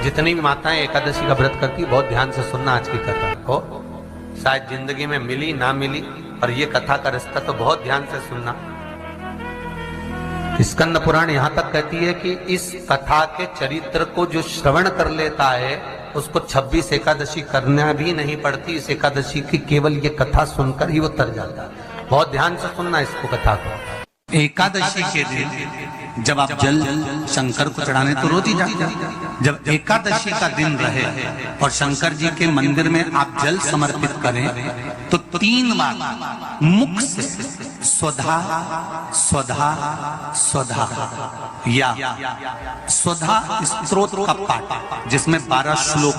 जितनी भी माताएं एकादशी का व्रत करती बहुत ध्यान से सुनना आज की कथा को, शायद जिंदगी में मिली ना मिली, और ये कथा का रिश्ता तो बहुत ध्यान से सुनना। स्कंद पुराण यहां तक कहती है कि इस कथा के चरित्र को जो श्रवण कर लेता है उसको 26 एकादशी करना भी नहीं पड़ती। इस एकादशी की केवल ये कथा सुनकर ही वो तर जाता है। बहुत ध्यान से सुनना इसको, कथा को। एकादशी के दिन जब आप जल शंकर को चढ़ाने तो रोज ही जाते हैं। जब एकादशी का दिन रहे और शंकर जी के मंदिर में आप जल समर्पित करें तो 3 बार मुख से स्वधा स्वधा स्वधा या स्वधा स्तोत्र का पाठ, जिसमें 12 श्लोक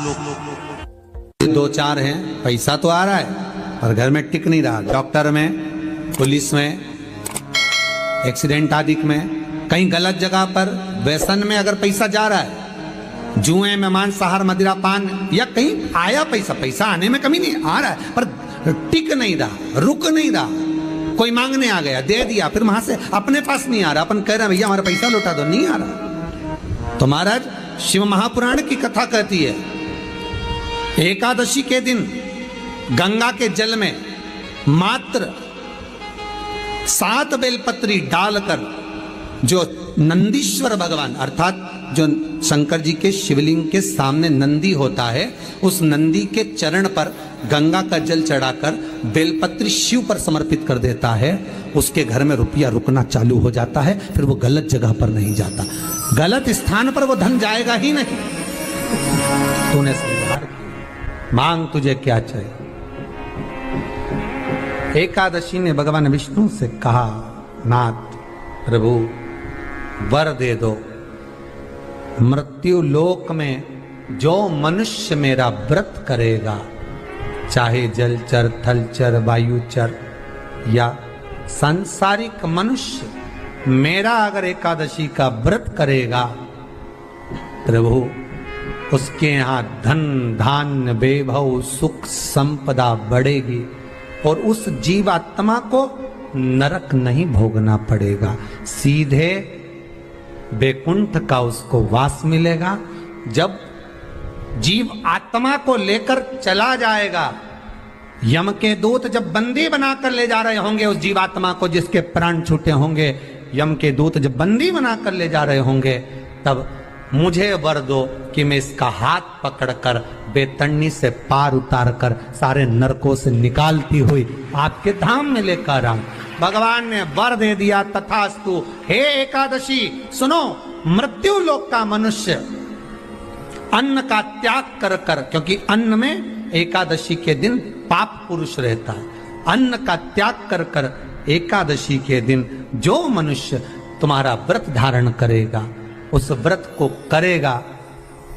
2-4 हैं। पैसा तो आ रहा है पर घर में टिक नहीं रहा। डॉक्टर में, पुलिस में, एक्सीडेंट आदि में, कहीं गलत जगह पर, व्यसन में अगर पैसा जा रहा है, जुए में, मांसाहार, मदिरा पान, या कहीं आया पैसा आने में कमी नहीं, आ रहा है पर टिक नहीं रहा, रुक नहीं रहा। कोई मांगने आ गया, दे दिया, फिर वहां से अपने पास नहीं आ रहा, अपन कह रहे हैं भैया हमारा पैसा लौटा दो, नहीं आ रहा। तो महाराज शिव महापुराण की कथा कहती है एकादशी के दिन गंगा के जल में मात्र 7 बेलपत्री डालकर जो नंदीश्वर भगवान अर्थात जो शंकर जी के शिवलिंग के सामने नंदी होता है, उस नंदी के चरण पर गंगा का जल चढ़ाकर बेलपत्री शिव पर समर्पित कर देता है, उसके घर में रुपया रुकना चालू हो जाता है। फिर वो गलत जगह पर नहीं जाता, गलत स्थान पर वो धन जाएगा ही नहीं। तूने स्वीकार किया, मांग तुझे क्या चाहिए। एकादशी ने भगवान विष्णु से कहा, नाथ प्रभु वर दे दो, मृत्यु लोक में जो मनुष्य मेरा व्रत करेगा, चाहे जलचर, थलचर, वायुचर या सांसारिक मनुष्य, मेरा अगर एकादशी का व्रत करेगा प्रभु, उसके यहाँ धन धान्य वैभव सुख संपदा बढ़ेगी और उस जीवात्मा को नरक नहीं भोगना पड़ेगा, सीधे बैकुंठ का उसको वास मिलेगा। जब जीव आत्मा को लेकर चला जाएगा, यम के दूत जब बंदी बनाकर ले जा रहे होंगे उस जीवात्मा को जिसके प्राण छूटे होंगे, यम के दूत जब बंदी बनाकर ले जा रहे होंगे, तब मुझे वर दो कि मैं इसका हाथ पकड़कर बेतन्नी से पार उतार कर सारे नरकों से निकालती हुई आपके धाम में लेकर आऊं। भगवान ने वर दे दिया, तथास्तु। हे एकादशी सुनो, मृत्यु लोक का मनुष्य अन्न का त्याग कर कर, क्योंकि अन्न में एकादशी के दिन पाप पुरुष रहता है, अन्न का त्याग कर कर एकादशी के दिन जो मनुष्य तुम्हारा व्रत धारण करेगा, उस व्रत को करेगा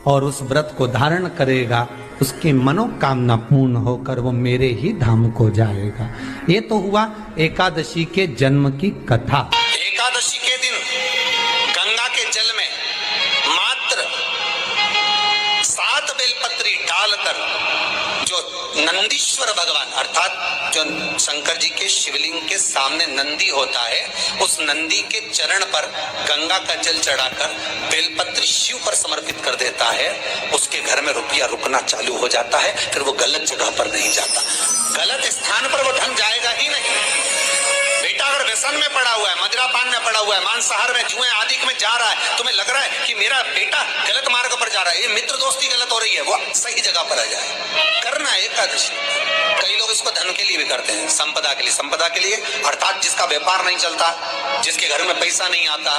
और उस व्रत को धारण करेगा, उसकी मनोकामना पूर्ण होकर वो मेरे ही धाम को जाएगा। ये तो हुआ एकादशी के जन्म की कथा। एकादशी के दिन गंगा के जल में मात्र 7 बेलपत्री डालकर जो नंदीश्वर भगवान अर्थात जो शंकर जी के शिवलिंग के सामने नंदी होता है, उस नंदी के चरण पर गंगा का जल चढ़ाकर बेलपत्री शिव पर समर्पित कर देता है, उसके घर में रुपया रुकना चालू हो जाता है। फिर वो गलत जगह पर नहीं जाता, गलत स्थान पर वो धन जाएगा ही नहीं। बेटा अगर व्यसन में पड़ा हुआ है, मदिरा पान में पड़ा हुआ है, मांसाहार में, जुए आदि में जा रहा है, तुम्हें लग रहा है कि मेरा बेटा गलत मार्ग पर जा रहा है, ये मित्र दोस्ती गलत हो रही है, वो सही जगह पर आ जाए। करना है एकादशी। कई लोग इसको धन के लिए भी करते हैं, संपदा के लिए। संपदा के लिए अर्थात जिसका व्यापार नहीं चलता, जिसके घर में पैसा नहीं आता,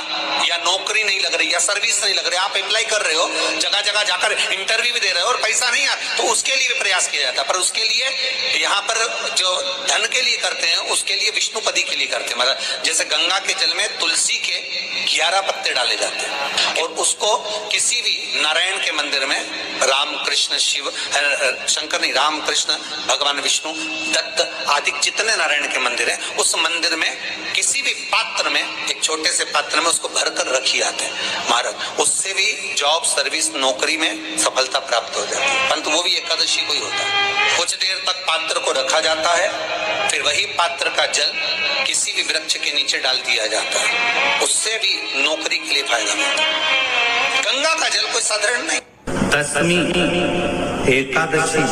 या नौकरी नहीं लग रही, या सर्विस नहीं लग रही, आप अप्लाई कर रहे हो, जगह जगह जाकर इंटरव्यू भी दे रहे हो और पैसा नहीं आता, तो उसके लिए भी प्रयास किया जाता है। पर उसके लिए यहाँ पर जो धन के लिए करते हैं, उसके लिए विष्णुपदी के लिए करते हैं। मतलब जैसे गंगा के जल में तुलसी के 11 पत्ते डाले जाते हैं और उसको किसी भी नारायण के मंदिर में, राम कृष्ण शिव शंकर नहीं, राम कृष्ण भगवान विष्णु दत्त आदि जितने नारायण के मंदिर हैं, उस मंदिर में किसी भी पात्र में, एक छोटे से पात्र में उसको भरकर रखी जाते हैं महाराज। उससे भी जॉब, सर्विस, नौकरी में सफलता प्राप्त हो जाती है। परंतु वो भी एकादशी को ही होता है। कुछ देर तक पात्र को रखा जाता है, फिर वही पात्र का जल किसी भी वृक्ष के नीचे डाल दिया जाता है, उससे भी नौकरी के लिए फायदा मिलता है। गंगा का जल कोई साधारण नहीं। दशमी, एकादशी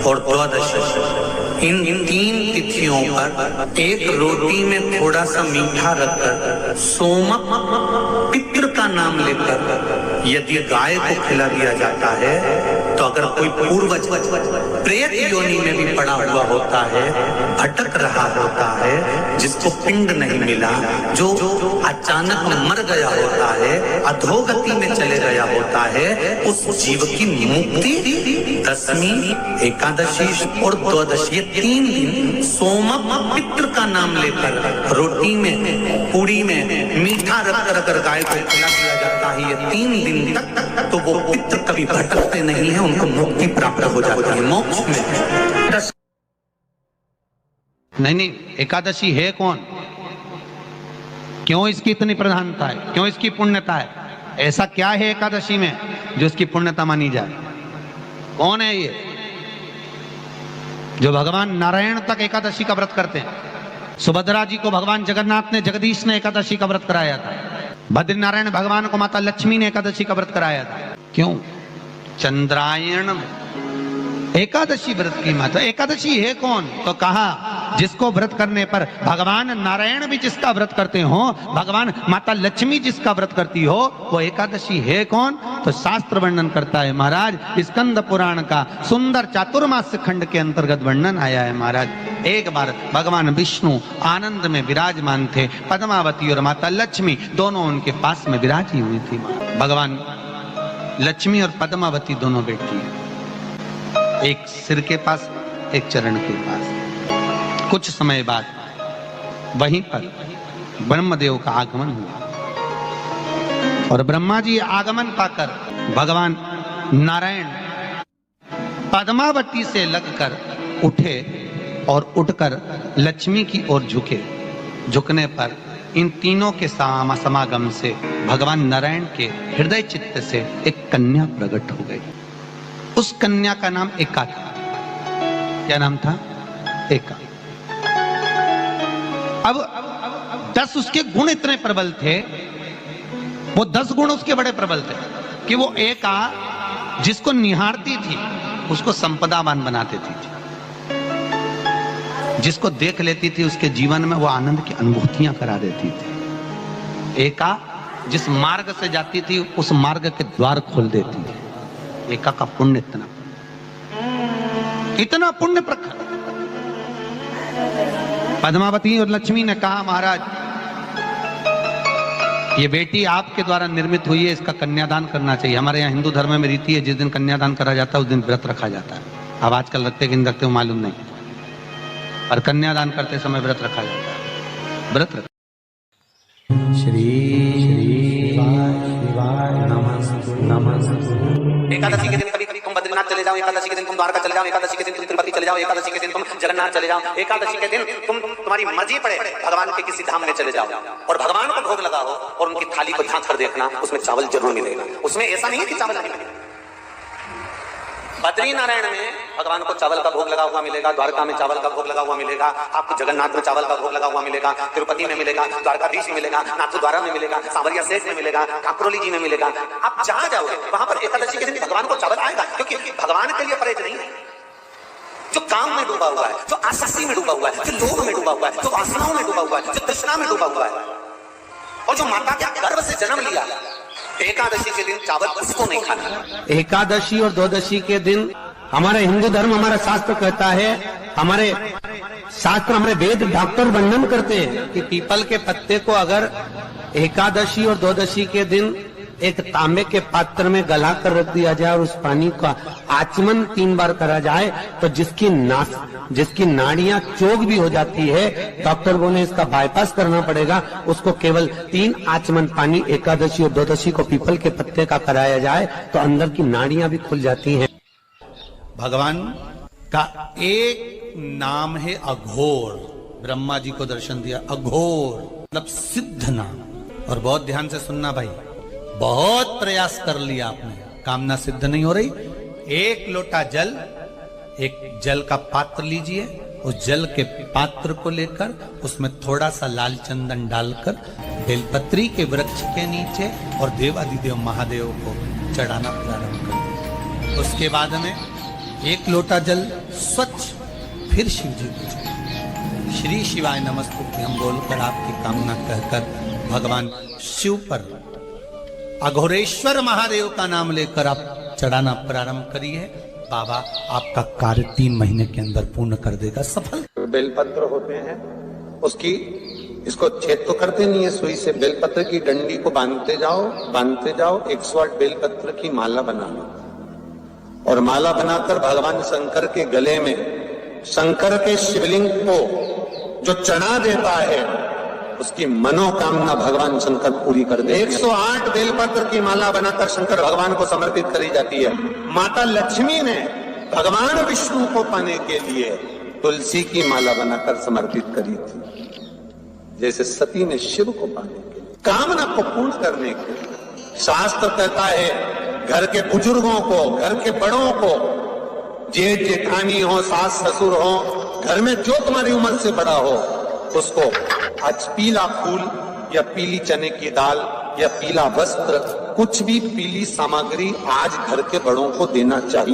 और द्वादशी, इन 3 तिथियों पर एक रोटी में थोड़ा सा मीठा रखकर सोमक पितृ का नाम लेकर यदि गाय को खिला दिया जाता है तो अगर कोई पूर्वज प्रेत योनि में भी पड़ा हुआ होता है, भटक रहा होता है, जिसको पिंड नहीं मिला, जो अचानक मर गया होता है, अधोगति में चले गया होता है, उस जीव की मुक्ति दशमी, एकादशी और द्वादशी, 3 दिन सोमक पितृ का नाम लेकर रोटी में, पूड़ी में मीठा रखकर अगर गाय को खिला दिया जाता है ये 3 दिन तक, तो वो पितृ कभी भटकते नहीं है, उनको मुक्ति प्राप्त हो जाती है, मोक्ष में। नहीं, एकादशी है कौन? क्यों इसकी इतनी प्रधानता है? क्यों इसकी पुण्यता है? ऐसा क्या है एकादशी में जो इसकी पुण्यता मानी जाए? कौन है ये जो भगवान नारायण तक एकादशी का व्रत करते हैं? सुभद्रा जी को भगवान जगन्नाथ ने, जगदीश ने एकादशी का व्रत कराया था। बद्रीनारायण भगवान को माता लक्ष्मी ने एकादशी का व्रत कराया था। क्यों? चंद्रायण एकादशी व्रत की माता। एकादशी है कौन? तो कहा जिसको व्रत करने पर भगवान नारायण भी जिसका व्रत करते हो, भगवान माता लक्ष्मी जिसका व्रत करती हो, वो एकादशी है कौन? तो शास्त्र वर्णन करता है महाराज, स्कंद पुराण का सुंदर चातुर्मास्य खंड के अंतर्गत वर्णन आया है महाराज। एक बार भगवान विष्णु आनंद में विराजमान थे, पद्मावती और माता लक्ष्मी दोनों उनके पास में विराजी हुई थी। भगवान लक्ष्मी और पद्मावती दोनों बैठी हैं, एक सिर के पास, एक चरण के पास। कुछ समय बाद वहीं पर ब्रह्मदेव का आगमन हुआ और ब्रह्मा जी आगमन पाकर भगवान नारायण पद्मावती से लगकर उठे और उठकर लक्ष्मी की ओर झुके। झुकने पर इन तीनों के समागम से भगवान नारायण के हृदय चित्त से एक कन्या प्रकट हो गई। उस कन्या का नाम एका था। क्या नाम था? एका। अब 10 उसके गुण इतने प्रबल थे, वो 10 गुण उसके बड़े प्रबल थे कि वो एका जिसको निहारती थी उसको संपदावान बना देती थी, जिसको देख लेती थी उसके जीवन में वो आनंद की अनुभूतियां करा देती थी। एका जिस मार्ग से जाती थी उस मार्ग के द्वार खोल देती थी। एका का पुण्य इतना पुण्य प्रखर। पद्मावती और लक्ष्मी ने कहा महाराज ये बेटी आपके द्वारा निर्मित हुई है, इसका कन्यादान करना चाहिए। हमारे यहाँ हिंदू धर्म में रीति है जिस दिन कन्यादान करा जाता है उस दिन व्रत रखा जाता है। अब आजकल रखते कि नहीं रखते मालूम नहीं, और कन्यादान करते समय व्रत रखा जाता है। व्रत रख श्री एकादशी के दिन कभी कभी तुम बद्रीनाथ चले जाओ, एकादशी के दिन तुम द्वारका चले जाओ, एकादशी के दिन तुम तिरुपति चले जाओ, एकादशी के दिन तुम जगन्नाथ चले जाओ, एकादशी के दिन तुम तुम्हारी मर्जी पड़े भगवान के किसी धाम में चले जाओ और भगवान को भोग लगाओ और उनकी थाली को झांक कर देखना, उसमें चावल जरूर मिलेगा। उसमें ऐसा नहीं है कि चावल नहीं मिलेगा। बद्रीनारायण में भगवान को चावल का भोग लगा हुआ मिलेगा, द्वारका में चावल का भोग लगा हुआ मिलेगा, आपको जगन्नाथ में चावल का भोग लगा हुआ मिलेगा, तिरुपति में मिलेगा, द्वारकाधीश में मिलेगा, नाथद्वारा में मिलेगा, सांवरिया सेठ में मिलेगा, काकरोली जी में मिलेगा। आप जहां जाओगे वहां पर एकादशी के दिन भगवान को चावल आएगा, क्योंकि भगवान के लिए परहेज नहीं है। जो काम में डूबा हुआ है, जो आसक्ति में डूबा हुआ है, जो लोभ में डूबा हुआ है, जो वासनाओं में डूबा हुआ है, जो तृष्णा में डूबा हुआ है, और जो माता के गर्भ से जन्म लिया, एकादशी के दिन चावल उसको नहीं खाना। एकादशी और द्वादशी के दिन हमारा हिंदू धर्म, हमारा शास्त्र कहता है, हमारे शास्त्र, हमारे वेद डॉक्टर वर्णन करते हैं कि पीपल के पत्ते को अगर एकादशी और द्वादशी के दिन एक तांबे के पात्र में गला कर रख दिया जाए और उस पानी का आचमन 3 बार करा जाए तो जिसकी नाड़ियां चोक भी हो जाती है, डॉक्टर बोले इसका बाईपास करना पड़ेगा, उसको केवल 3 आचमन पानी एकादशी और द्वादशी को पीपल के पत्ते का कराया जाए तो अंदर की नाड़ियां भी खुल जाती हैं। भगवान का एक नाम है अघोर। ब्रह्मा जी को दर्शन दिया, अघोर मतलब सिद्ध नाम। और बहुत ध्यान से सुनना भाई, बहुत प्रयास कर लिया आपने, कामना सिद्ध नहीं हो रही। 1 लोटा जल, एक जल का पात्र लीजिए, उस जल के पात्र को लेकर उसमें थोड़ा सा लाल चंदन डालकर बेलपत्री के वृक्ष के नीचे और देवादिदेव महादेव को चढ़ाना प्रारंभ कर। उसके बाद में एक लोटा जल स्वच्छ फिर शिव जी को चढ़ाएं। श्री शिवाय नमस्तुभ्यं हम बोलकर आपकी कामना कहकर भगवान शिव पर अघोरेश्वर महादेव का नाम लेकर आप चढ़ाना प्रारंभ करिए। बाबा आपका कार्य 3 महीने के अंदर पूर्ण कर देगा, सफल। बेलपत्र होते हैं, उसकी इसको छेद तो करते नहीं है सुई से, बेलपत्र की डंडी को बांधते जाओ 108 बेलपत्र की माला बना लो और माला बनाकर भगवान शंकर के गले में, शंकर के शिवलिंग को जो चढ़ा देता है उसकी मनोकामना भगवान शंकर पूरी कर दे। 108 बेलपत्र की माला बनाकर शंकर भगवान को समर्पित करी जाती है। माता लक्ष्मी ने भगवान विष्णु को पाने के लिए तुलसी की माला बनाकर समर्पित करी थी, जैसे सती ने शिव को पाने के लिए, कामना को पूर्ण करने के लिए। शास्त्र कहता है घर के बुजुर्गों को, घर के बड़ों को, जेठ जेठानी हो, सास ससुर हो, घर में जो तुम्हारी उम्र से बड़ा हो, उसको आज पीला फूल या पीली चने की दाल या पीला वस्त्र, कुछ भी पीली सामग्री आज घर के बड़ों को देना चाहिए।